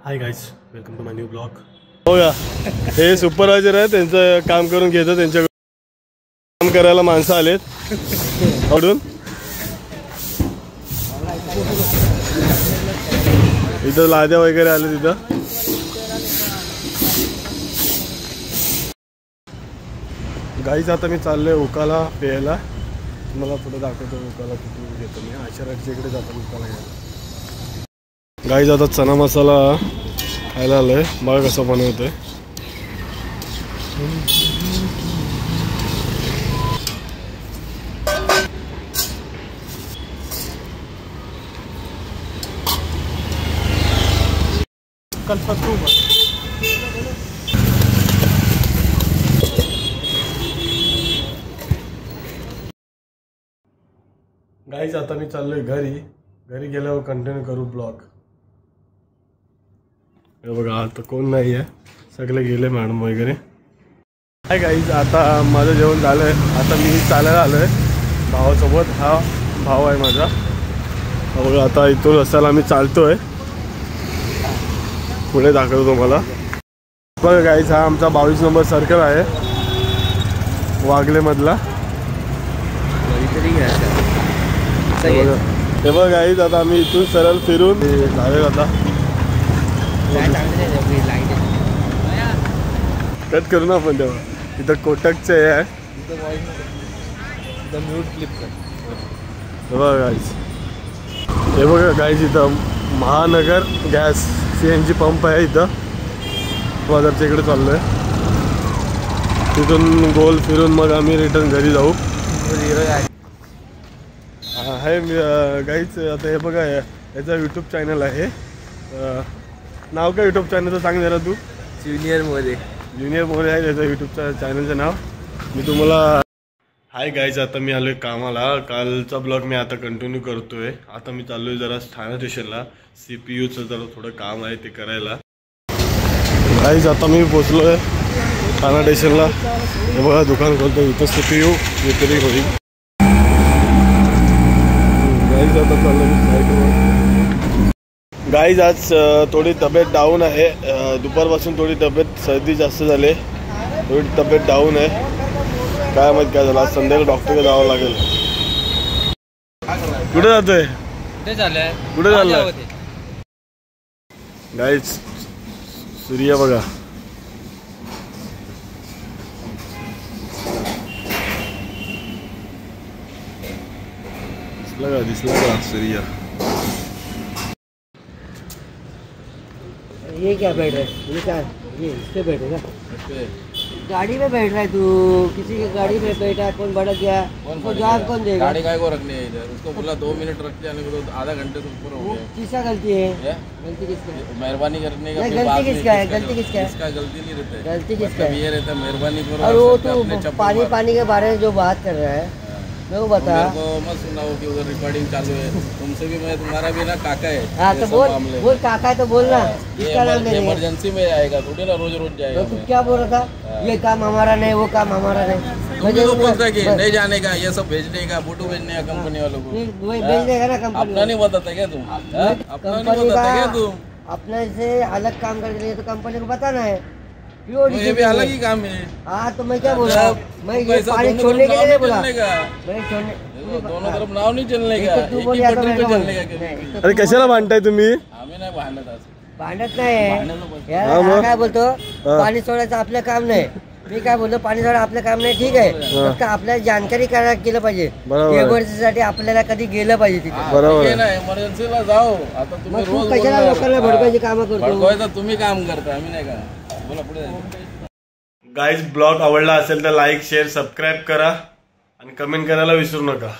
High guys, welcome to my new blog. हो का, हे सुपरवायझर आहे, त्यांचं काम करून घेतो. त्यांच्या काम करायला माणसं आलेत आवडून. इथं लाद्या वगैरे आले तिथं. गाईज आता मी चाललोय उकाला प्यायला. तुम्हाला पुढे दाखवतो उकाला किती घेतो मी. आशाराच्या इकडे जातो उकाला घ्यायला. गाईज आता चना मसाला खायला आलोय, बघा कसं बनवतोय. गाईज आता मी चाललोय घरी गेल्यावर कंटिन्यू करू ब्लॉग. हे बघा आता कोण नाही आहे, सगळे गेले मॅडम वगैरे. हाय गाईज, आता माझं जेवण झालंय. आता मी चालायला आलोय भावासोबत. हा भाव आहे माझा. बघा आता इथून रस्त्याला मी चालतोय, पुढे दाखवतो तुम्हाला. बघा गाईज, हा आमचा 22 नंबर सर्कल आहे वागलेमधला. हे बघा गाईज, आता आम्ही इथून सरळ फिरून जाऊया. आता कट करू ना आपण. तेव्हा इथं कोटकचे आहे. हे बघा गाईज, इथं महानगर गॅस CNG पंप आहे. इथं बाजारच्या इकडे चाललोय. तिथून गोल फिरून मग आम्ही रिटर्न घरी जाऊ. आहे गाईज. आता हे बघा, याचा यूट्यूब चॅनल आहे. नाव काय यूट्यूब चॅनलचं सांग जरा तू. ज्युनियर मोरे आहे त्याचं यूट्यूबच्या चॅनलचं नाव. मी तुम्हाला. हाय गाईज, आता मी आलोय कामाला. कालचा ब्लॉग मी आता कंटिन्यू करतोय. आता मी चाललोय जरा ठाणा स्टेशनला. CPUचं जरा थोडं काम आहे ते करायला. गाईज आता मी पोचलोय ठाणा स्टेशनला. हे बघा दुकान खोलतो. इथं CPU विक्री होईल. गाईज आता चाललोय साईडवर. गाईज आज थोडी तब्येत डाऊन आहे. दुपारपासून थोडी तब्येत सर्दी जास्त झाली. थोडी तब्येत डाऊन आहे. काय माहित काय झालं. आज संध्याकाळी डॉक्टरकडे जावं लागेल. कुठे जातोय? कुठे चाललंय? गाईज सूर्य बघा. दिसला का सूर्य? ये क्या बैठ रहा है? ये क्या? ये इस पे बैठेगा? गाड़ी में बैठ रहा है तू. किसी की गाड़ी में बैठा है, कौन भड़क गया, उसको जवाब कौन देगा? गाड़ी काय को रखनी है इधर? उसको बोला 2 मिनट रख जाने को, तो आधा घंटे से ऊपर हो गया. किसका गलती है? गलती किसका है? मेहरबानी करने का. गलती किसका है? गलती किसका है? इसका गलती नहीं रहता है. गलती किसका है? ये रहता है मेहरबानी करो. और वो तो पानी के बारे में जो बात कर रहा है मैं वो बता. मेरे को मत सुनाओ कि उधर रिकॉर्डिंग चालू है. तुमसे भी मैं, तुम्हारा भी ना काका है. हाँ तो बोल काका है तो बोलना. इसका नाम ले. इमरजेंसी में आएगा थोड़ी ना रोज जाएगा. तू क्या बोल रहा था? ये काम हमारा नहीं, वो काम हमारा नहीं. मुझे तो बोलता है कि नहीं जाने का, ये सब भेजने का, फोटो भेजने का कंपनी वालों को. भेज देगा ना कंपनी. अपना नहीं बताता क्या तुम? अपना नहीं बताता क्या तुम? अपने से अलग काम करके लिए तो कंपनी को बताना है. ये भी अलग ही काम है. हाँ तो मैं क्या बोल रहा हूँ, मैं ये पानी छोड़ने के लिए बोला. मैं छोड़ने दोनों तरफ नाव नहीं चलने का. अरे कशाला भांडताय तुम्ही? आम्ही नाही भांडत नाही यार. काय बोलतो, पाणी सोडायचं आपलं काम नाही. मी काय बोलतो, पाणी सोडा आपलं काम नाही. ठीक आहे, फक्त आपल्याला जानकारी केलं पाहिजे. इमर्जन्सीसाठी आपल्याला कधी गेलं पाहिजे तिथे. बरोबर. इमर्जन्सीला जाओ. आता तुम्ही रोज कशाला लोकांना भडकायची कामं करतो? तुम्ही काम करता, आम्ही नाही का. बोला पुढे. गाईज ब्लॉग आवडला असेल तर लाईक शेअर सबस्क्राईब करा आणि कमेंट करायला विसरू नका.